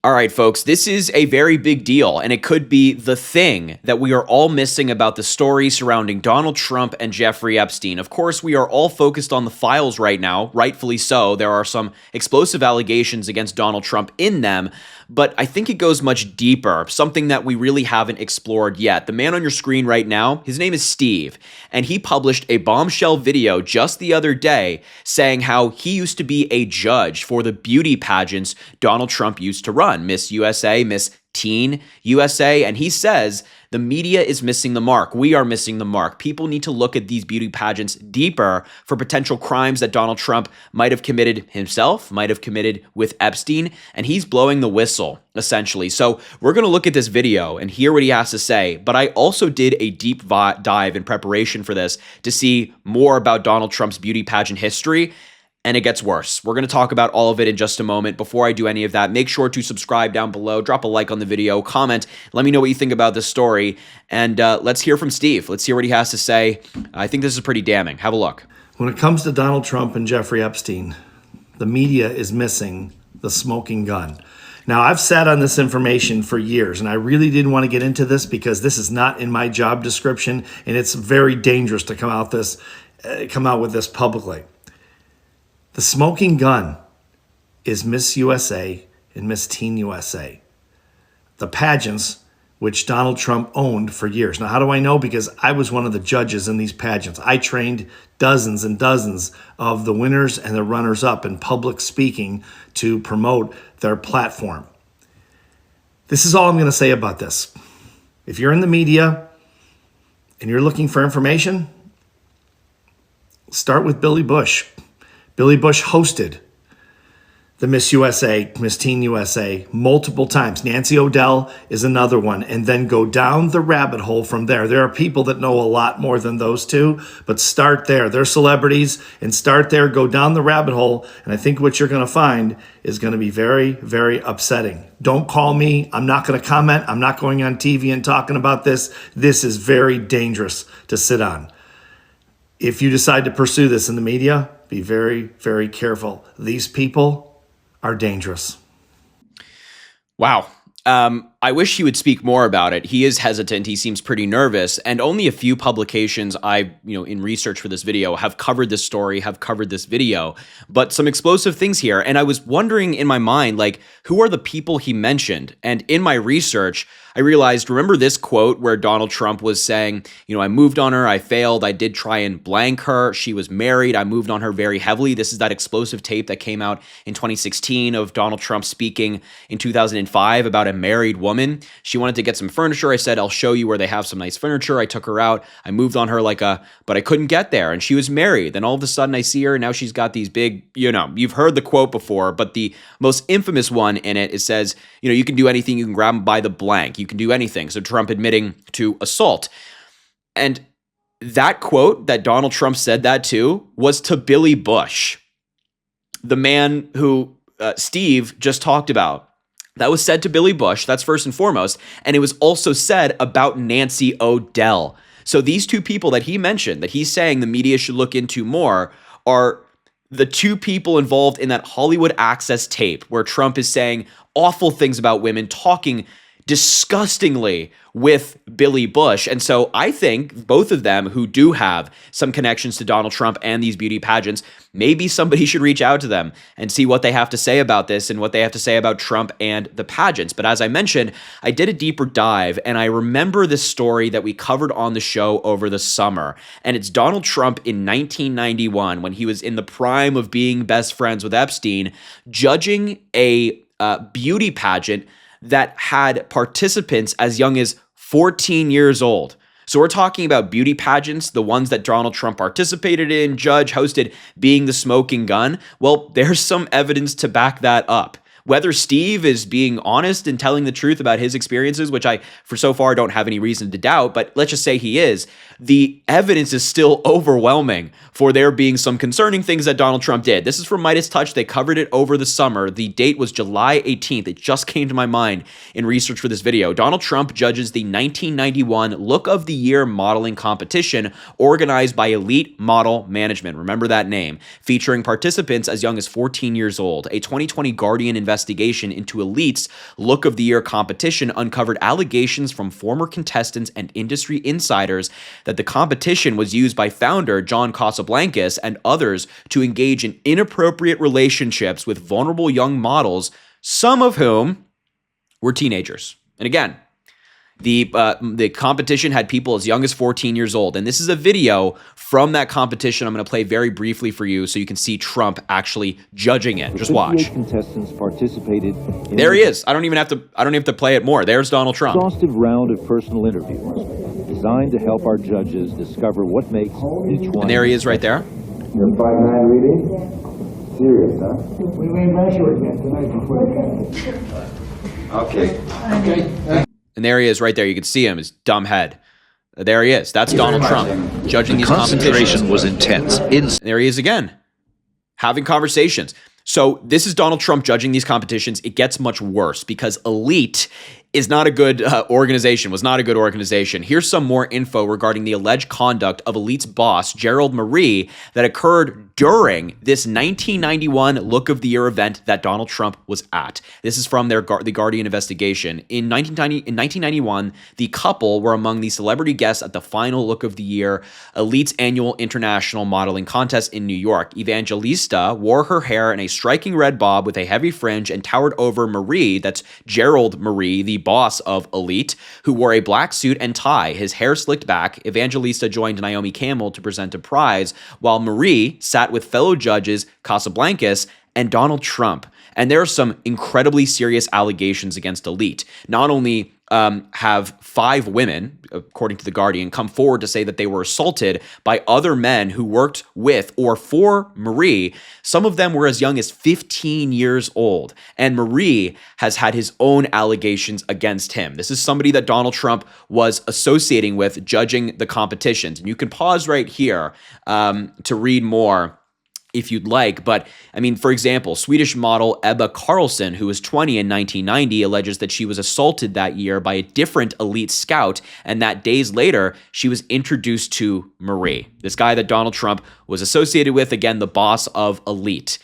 All right, folks, this is a very big deal, and it could be the thing that we are all missing about the story surrounding Donald Trump and Jeffrey Epstein. Of course, we are all focused on the files right now, rightfully so. There are some explosive allegations against Donald Trump in them, but I think it goes much deeper, something that we really haven't explored yet. The man on your screen right now, his name is Steve, and he published a bombshell video just the other day saying how he used to be a judge for the beauty pageants Donald Trump used to run. Miss USA, Miss Teen USA, and he says the media is missing the mark. We are missing the mark. People need to look at these beauty pageants deeper for potential crimes that Donald Trump might have committed himself, might have committed with Epstein, and he's blowing the whistle, essentially. So we're going to look at this video and hear what he has to say, but I also did a deep dive in preparation for this to see more about Donald Trump's beauty pageant history. And it gets worse. We're going to talk about all of it in just a moment. Before I do any of that, make sure to subscribe down below, drop a like on the video, comment, let me know what you think about this story, and let's hear from Steve. Let's hear what he has to say. I think this is pretty damning. Have a look. When it comes to Donald Trump and Jeffrey Epstein, the media is missing the smoking gun. Now, I've sat on this information for years, and I really didn't want to get into this because this is not in my job description, and it's very dangerous to come out with this publicly. The smoking gun is Miss USA and Miss Teen USA, the pageants which Donald Trump owned for years. Now, how do I know? Because I was one of the judges in these pageants. I trained dozens and dozens of the winners and the runners-up in public speaking to promote their platform. This is all I'm going to say about this. If you're in the media and you're looking for information, start with Billy Bush. Billy Bush hosted the Miss USA, Miss Teen USA multiple times. Nancy O'Dell is another one. And then go down the rabbit hole from there. There are people that know a lot more than those two, but start there. They're celebrities, and start there, go down the rabbit hole. And I think what you're going to find is going to be very, very upsetting. Don't call me. I'm not going to comment. I'm not going on TV and talking about this. This is very dangerous to sit on. If you decide to pursue this in the media, be very, very careful. These people are dangerous. Wow. I wish he would speak more about it. He is hesitant. He seems pretty nervous. And only a few publications in research for this video have covered this story, have covered this video. But some explosive things here. And I was wondering in my mind, like, who are the people he mentioned? And in my research, I realized, remember this quote where Donald Trump was saying, I moved on her, I failed, I did try and blank her, she was married, I moved on her very heavily. This is that explosive tape that came out in 2016 of Donald Trump speaking in 2005 about a married woman. She wanted to get some furniture. I said, I'll show you where they have some nice furniture. I took her out. I moved on her but I couldn't get there. And she was married. Then all of a sudden I see her and now she's got these big, you've heard the quote before, but the most infamous one in it, it says, you can do anything. You can grab them by the blank. You can do anything. So Trump admitting to assault. And that quote that Donald Trump said that to was to Billy Bush, the man who Steve just talked about. That was said to Billy Bush. That's first and foremost. And it was also said about Nancy O'Dell. So these two people that he mentioned, that he's saying the media should look into more, are the two people involved in that Hollywood Access tape where Trump is saying awful things about women, talking disgustingly with Billy Bush. And so I think both of them, who do have some connections to Donald Trump and these beauty pageants, maybe somebody should reach out to them and see what they have to say about this and what they have to say about Trump and the pageants. But as I mentioned, I did a deeper dive, and I remember this story that we covered on the show over the summer. And it's Donald Trump in 1991, when he was in the prime of being best friends with Epstein, judging a beauty pageant that had participants as young as 14 years old. So we're talking about beauty pageants, the ones that Donald Trump participated in, judge, hosted, being the smoking gun. Well, there's some evidence to back that up. Whether Steve is being honest and telling the truth about his experiences, which I, for so far, don't have any reason to doubt, but let's just say he is, the evidence is still overwhelming for there being some concerning things that Donald Trump did. This is from Midas Touch. They covered it over the summer. The date was July 18th. It just came to my mind in research for this video. Donald Trump judges the 1991 Look of the Year modeling competition organized by Elite Model Management. Remember that name. Featuring participants as young as 14 years old. A 2020 Guardian investigation investigation into Elite's Look of the Year competition uncovered allegations from former contestants and industry insiders that the competition was used by founder John Casablancas and others to engage in inappropriate relationships with vulnerable young models, some of whom were teenagers. And again, the competition had people as young as 14 years old. And this is a video from that competition I'm going to play very briefly for you so you can see Trump actually judging it. Just watch. Contestants participated there he is. I don't even have to play it more. There's Donald Trump. Exhaustive round of personal interviews designed to help our judges discover what makes each one. And there he is right there. You're 5'9" reading? Serious, huh? We made measure again tonight before the Okay. And there he is right there. You can see him, his dumb head. There he is. That's Donald Trump judging these competitions. The concentration was intense. And there he is again, having conversations. So this is Donald Trump judging these competitions. It gets much worse because Elite is not a good organization, was not a good organization. Here's some more info regarding the alleged conduct of Elite's boss, Gerald Marie, that occurred during this 1991 Look of the Year event that Donald Trump was at. This is from the Guardian investigation. In 1991, the couple were among the celebrity guests at the final Look of the Year Elite's annual international modeling contest in New York. Evangelista wore her hair in a striking red bob with a heavy fringe and towered over Marie, that's Gerald Marie, the boss of Elite, who wore a black suit and tie, his hair slicked back. Evangelista joined Naomi Campbell to present a prize, while Marie sat with fellow judges Casablancas and Donald Trump. And there are some incredibly serious allegations against Elite. Not only have 5 women, according to The Guardian, come forward to say that they were assaulted by other men who worked with or for Marie. Some of them were as young as 15 years old. And Marie has had his own allegations against him. This is somebody that Donald Trump was associating with, judging the competitions. And you can pause right here to read more if you'd like. But I mean, for example, Swedish model Ebba Karlsson, who was 20 in 1990, alleges that she was assaulted that year by a different Elite scout, and that days later, she was introduced to Marie, this guy that Donald Trump was associated with, again, the boss of Elite.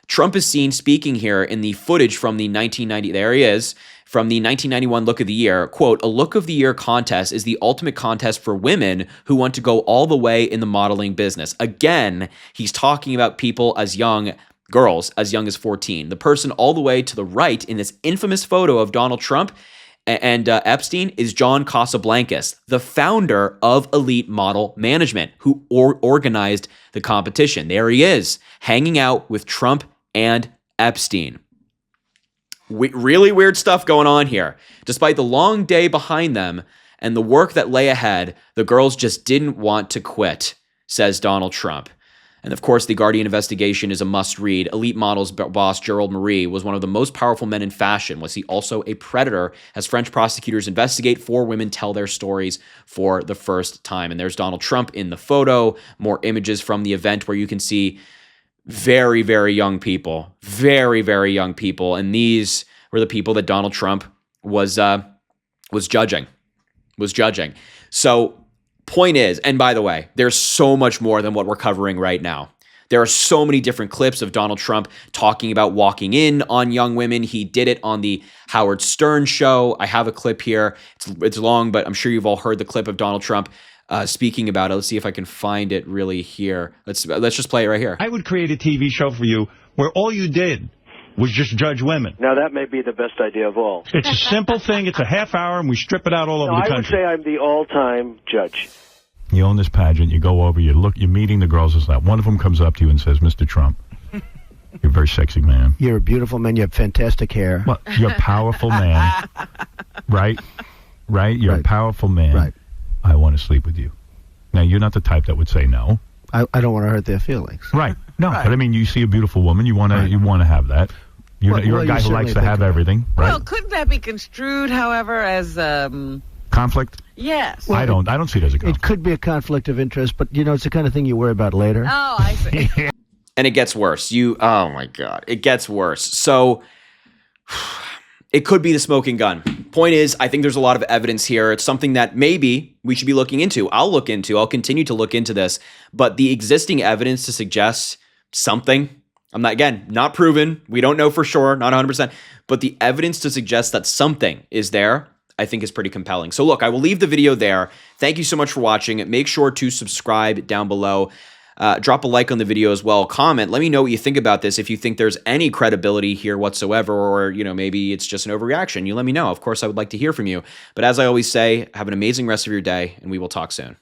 Trump is seen speaking here in the footage from the 1990, there he is, from the 1991 Look of the Year. Quote, a Look of the Year contest is the ultimate contest for women who want to go all the way in the modeling business. Again, he's talking about people as young, girls as young as 14. The person all the way to the right in this infamous photo of Donald Trump and Epstein is John Casablancas, the founder of Elite Model Management, who organized the competition. There he is, hanging out with Trump and Epstein. Really weird stuff going on here. Despite the long day behind them and the work that lay ahead, the girls just didn't want to quit, says Donald Trump. And of course, the Guardian investigation is a must-read. Elite Models boss Gerald Marie was one of the most powerful men in fashion. Was he also a predator? As French prosecutors investigate, 4 women tell their stories for the first time. And there's Donald Trump in the photo. More images from the event where you can see very, very young people. Very, very young people. And these were the people that Donald Trump was judging. So point is, and by the way, there's so much more than what we're covering right now. There are so many different clips of Donald Trump talking about walking in on young women. He did it on the Howard Stern show. I have a clip here. It's long, but I'm sure you've all heard the clip of Donald Trump speaking about it. Let's see if I can find it really here. Let's just play it right here. I would create a TV show for you where all you did was just judge women. Now, that may be the best idea of all. It's a simple thing. It's a half hour, and we strip it out all over the country. I would say I'm the all-time judge. You own this pageant. You go over. You're meeting the girls. And that one of them comes up to you and says, "Mr. Trump, you're a very sexy man. You're a beautiful man. You have fantastic hair. Well, you're a powerful man, right? Right? You're a powerful man. Right. I want to sleep with you." Now, you're not the type that would say no. I don't want to hurt their feelings. Right. No, Right. but I mean, you see a beautiful woman. You want to have that. You're a guy who likes to have everything, right? Well, couldn't that be construed, however, as conflict? yes? I don't see it as a conflict. It could be a conflict of interest, but it's the kind of thing you worry about later. Oh, I see. And it gets worse. Oh my God, it gets worse. So it could be the smoking gun. Point is, I think there's a lot of evidence here. It's something that maybe we should be looking into. I'll continue to look into this, but the existing evidence to suggest something, I'm not, again, not proven. We don't know for sure, not 100%, but the evidence to suggest that something is there, I think is pretty compelling. So look, I will leave the video there. Thank you so much for watching. Make sure to subscribe down below. Drop a like on the video as well. Comment. Let me know what you think about this. If you think there's any credibility here whatsoever, or, maybe it's just an overreaction, you let me know. Of course, I would like to hear from you. But as I always say, have an amazing rest of your day, and we will talk soon.